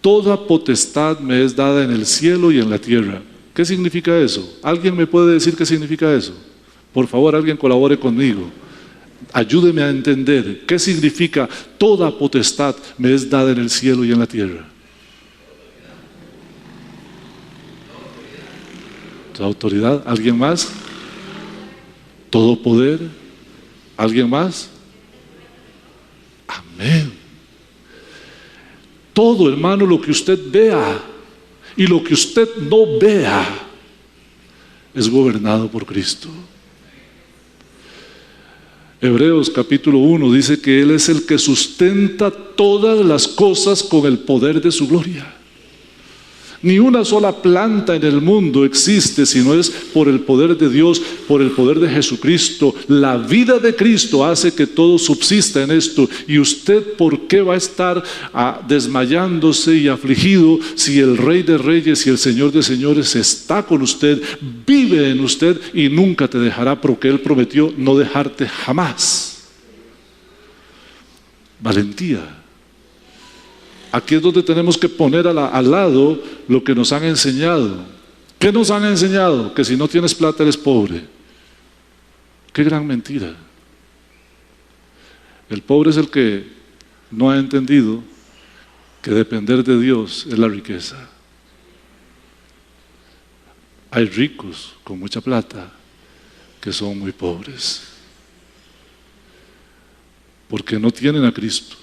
toda potestad me es dada en el cielo y en la tierra. ¿Qué significa eso? ¿Alguien me puede decir qué significa eso? Por favor, alguien colabore conmigo. Ayúdeme a entender qué significa toda potestad me es dada en el cielo y en la tierra. Toda autoridad. ¿Alguien más? Todo poder. ¿Alguien más? Amén. Todo, hermano, lo que usted vea y lo que usted no vea es gobernado por Cristo. Hebreos capítulo 1 dice que Él es el que sustenta todas las cosas con el poder de su gloria. Ni una sola planta en el mundo existe si no es por el poder de Dios, por el poder de Jesucristo. La vida de Cristo hace que todo subsista en esto. ¿Y usted por qué va a estar desmayándose y afligido si el Rey de Reyes y el Señor de Señores está con usted, vive en usted y nunca te dejará, porque Él prometió no dejarte jamás? Valentía. Aquí es donde tenemos que poner al lado lo que nos han enseñado. ¿Qué nos han enseñado? Que si no tienes plata eres pobre. ¡Qué gran mentira! El pobre es el que no ha entendido que depender de Dios es la riqueza. Hay ricos con mucha plata que son muy pobres porque no tienen a Cristo,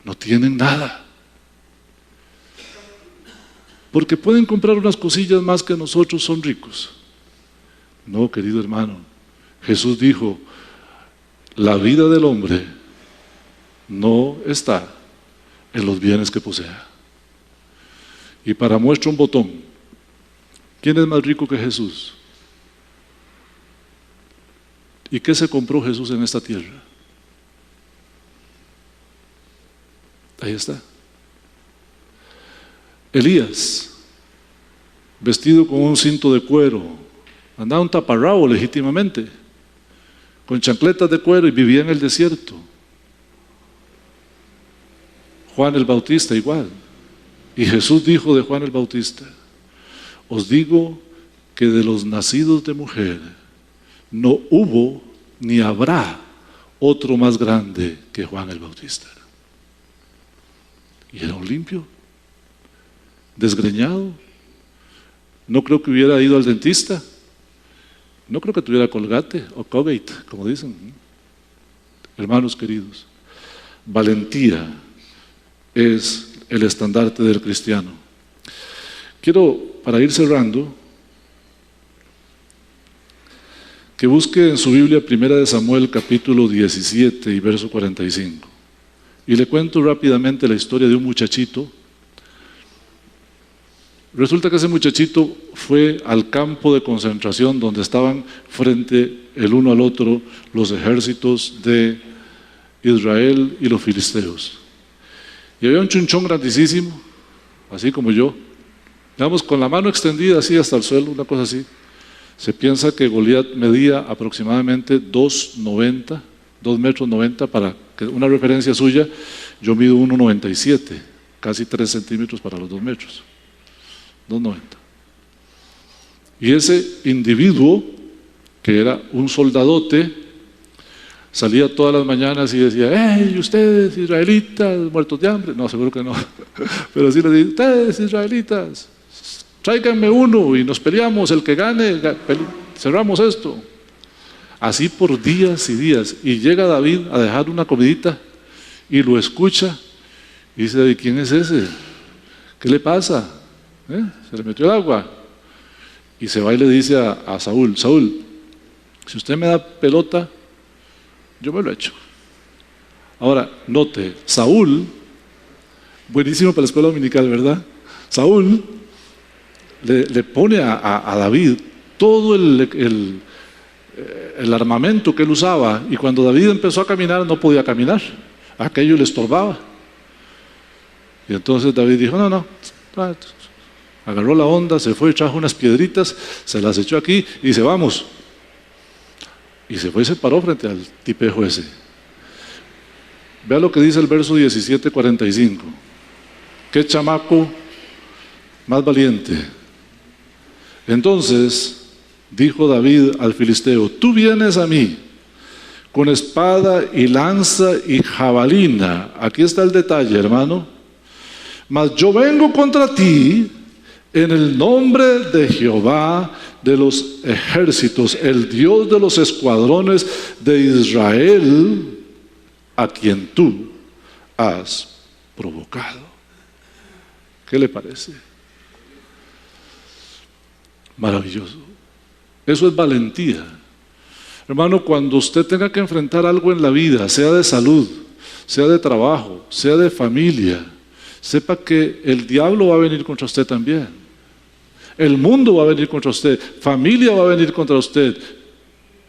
no tienen nada, porque pueden comprar unas cosillas más que nosotros, son ricos. No, querido hermano, Jesús dijo: la vida del hombre no está en los bienes que posea. Y para muestra un botón, ¿quién es más rico que Jesús? ¿Y qué se compró Jesús en esta tierra? Ahí está. Elías, vestido con un cinto de cuero, andaba un taparrabo legítimamente, con chancletas de cuero, y vivía en el desierto. Juan el Bautista igual. Y Jesús dijo de Juan el Bautista: os digo que de los nacidos de mujer no hubo ni habrá otro más grande que Juan el Bautista. Y era un limpio, desgreñado. No creo que hubiera ido al dentista, no creo que tuviera Colgate o Colgate, como dicen. Hermanos queridos, valentía es el estandarte del cristiano. Quiero, para ir cerrando, que busque en su Biblia 1 Samuel capítulo 17 y verso 45. Y le cuento rápidamente la historia de un muchachito. Resulta que ese muchachito fue al campo de concentración donde estaban frente el uno al otro los ejércitos de Israel y los filisteos. Y había un chunchón grandísimo, así como yo, digamos, con la mano extendida así hasta el suelo, una cosa así. Se piensa que Goliat medía aproximadamente 2,90, 2,90 m, para que una referencia suya. Yo mido 1,97, casi 3 centímetros para los 2 metros, 2,90. Y ese individuo, que era un soldadote, salía todas las mañanas y decía: ¡hey, ustedes israelitas muertos de hambre! No, seguro que no, pero sí le decía: ustedes israelitas, tráiganme uno y nos peleamos, el que gane, cerramos esto. Así por días y días. Y llega David a dejar una comidita y lo escucha y dice: David, ¿quién es ese? ¿Qué le pasa? Se le metió el agua. Y se va y le dice a Saúl: Saúl, si usted me da pelota, yo me lo echo. Ahora, note, Saúl, buenísimo para la escuela dominical, ¿verdad? Saúl le pone a David todo el armamento que él usaba, y cuando David empezó a caminar no podía caminar, aquello le estorbaba. Y entonces David dijo: no, agarró la onda, se fue, trajo unas piedritas, se las echó aquí y dice: vamos. Y se fue y se paró frente al tipejo ese. Vea lo que dice el verso 17:45. ¡Qué chamaco más valiente! Entonces dijo David al filisteo: tú vienes a mí con espada y lanza y jabalina. Aquí está el detalle, hermano. Mas yo vengo contra ti en el nombre de Jehová de los ejércitos, el Dios de los escuadrones de Israel, a quien tú has provocado. ¿Qué le parece? Maravilloso. Eso es valentía. Hermano, cuando usted tenga que enfrentar algo en la vida, sea de salud, sea de trabajo, sea de familia, sepa que el diablo va a venir contra usted también. El mundo va a venir contra usted, familia va a venir contra usted,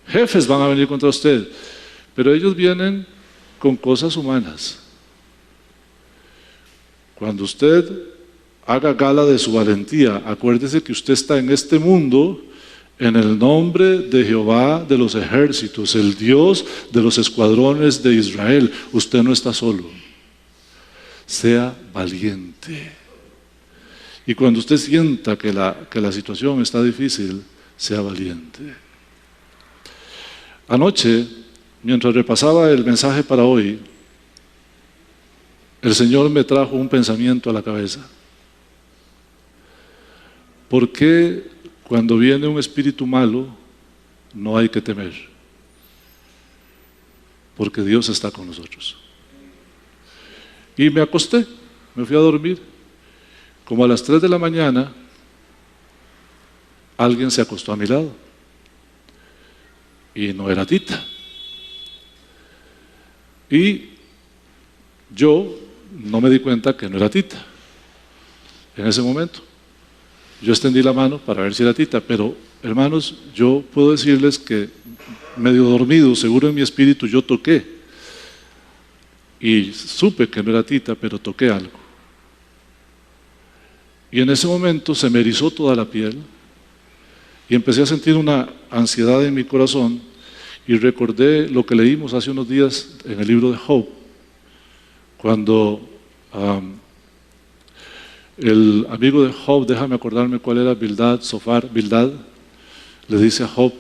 jefes van a venir contra usted, pero ellos vienen con cosas humanas. Cuando usted haga gala de su valentía, acuérdese que usted está en este mundo en el nombre de Jehová de los ejércitos, el Dios de los escuadrones de Israel. Usted no está solo. sea valiente. Y cuando usted sienta que la situación está difícil, sea valiente. Anoche, mientras repasaba el mensaje para hoy, el Señor me trajo un pensamiento a la cabeza. ¿Por qué cuando viene un espíritu malo no hay que temer? Porque Dios está con nosotros. Y me acosté, me fui a dormir. Como a las 3 de la mañana, alguien se acostó a mi lado. Y no era Tita. Y yo no me di cuenta que no era Tita. En ese momento, yo extendí la mano para ver si era Tita, pero hermanos, yo puedo decirles que medio dormido, seguro en mi espíritu, yo toqué. Y supe que no era Tita, pero toqué algo. Y en ese momento se me erizó toda la piel y empecé a sentir una ansiedad en mi corazón y recordé lo que leímos hace unos días en el libro de Job, cuando el amigo de Job, déjame acordarme cuál era, Bildad, le dice a Job,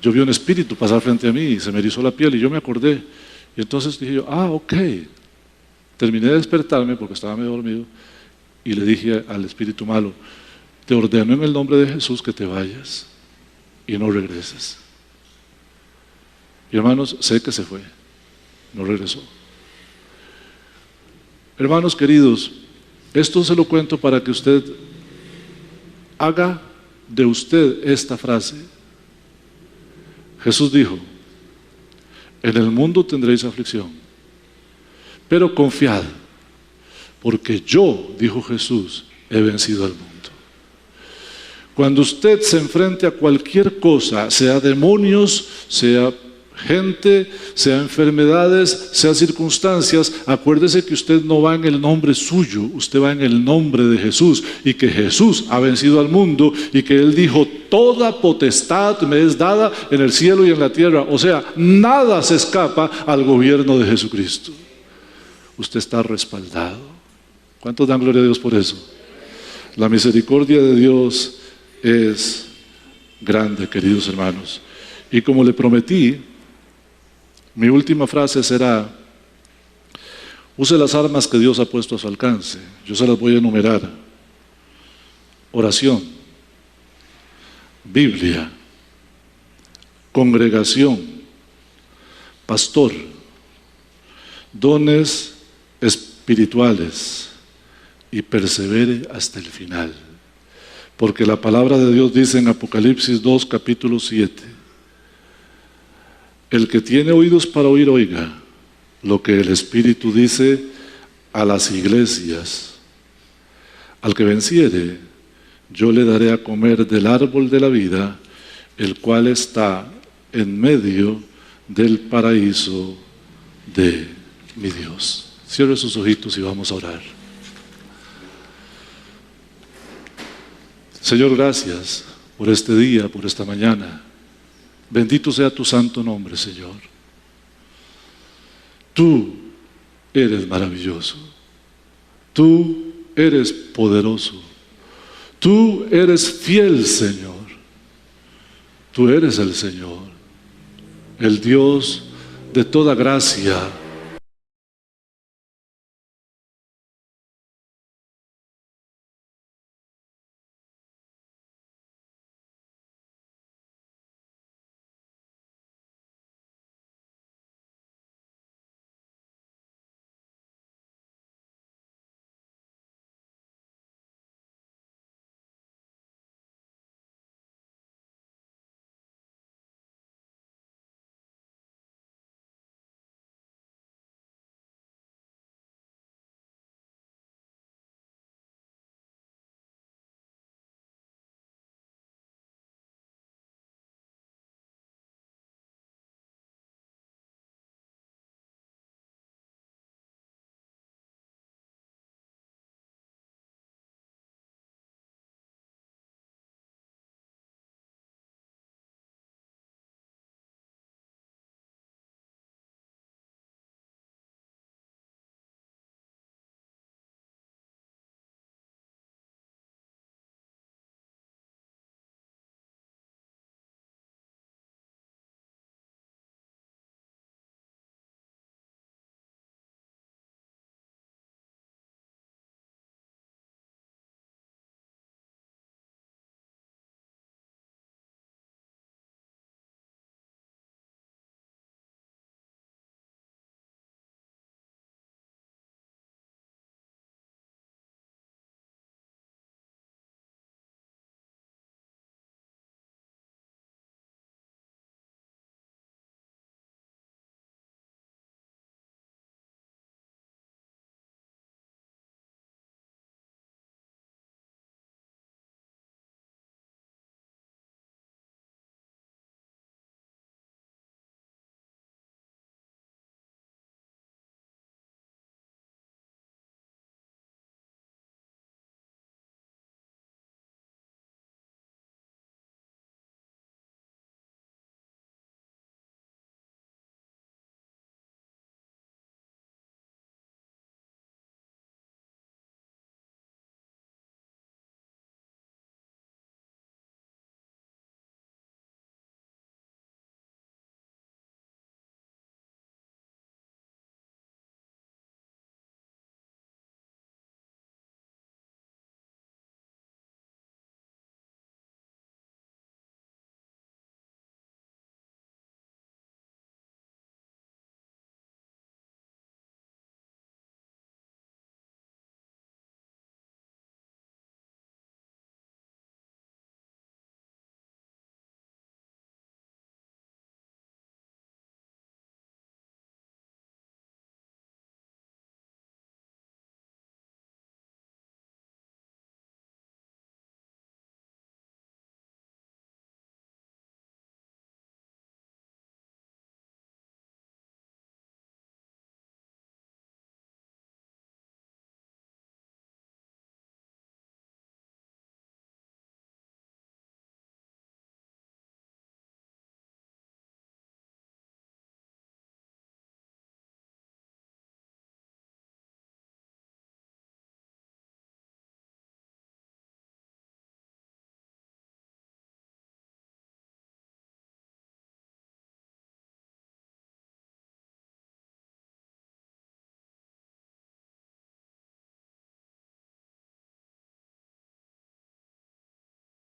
yo vi un espíritu pasar frente a mí y se me erizó la piel y yo me acordé. Y entonces dije yo, ok. Terminé de despertarme porque estaba medio dormido y le dije al espíritu malo, te ordeno en el nombre de Jesús que te vayas y no regreses. Y hermanos, sé que se fue, no regresó. Hermanos queridos, esto se lo cuento para que usted haga de usted esta frase. Jesús dijo, en el mundo tendréis aflicción, pero confiad, porque yo, dijo Jesús, he vencido al mundo. Cuando usted se enfrente a cualquier cosa, sea demonios, sea gente, sea enfermedades, sea circunstancias, acuérdese que usted no va en el nombre suyo, usted va en el nombre de Jesús, y que Jesús ha vencido al mundo, y que Él dijo, toda potestad me es dada en el cielo y en la tierra. O sea, nada se escapa al gobierno de Jesucristo. Usted está respaldado. ¿Cuántos dan gloria a Dios por eso? La misericordia de Dios es grande, queridos hermanos. Y como le prometí, mi última frase será, use las armas que Dios ha puesto a su alcance. Yo se las voy a enumerar. Oración, Biblia, congregación, pastor, dones espirituales y persevere hasta el final. Porque la palabra de Dios dice en Apocalipsis 2, capítulo 7, el que tiene oídos para oír, oiga lo que el Espíritu dice a las iglesias. Al que venciere, yo le daré a comer del árbol de la vida, el cual está en medio del paraíso de mi Dios. Cierre sus ojitos y vamos a orar. Señor, gracias por este día, por esta mañana. Bendito sea tu santo nombre, Señor. Tú eres maravilloso. Tú eres poderoso. Tú eres fiel, Señor. Tú eres el Señor, el Dios de toda gracia,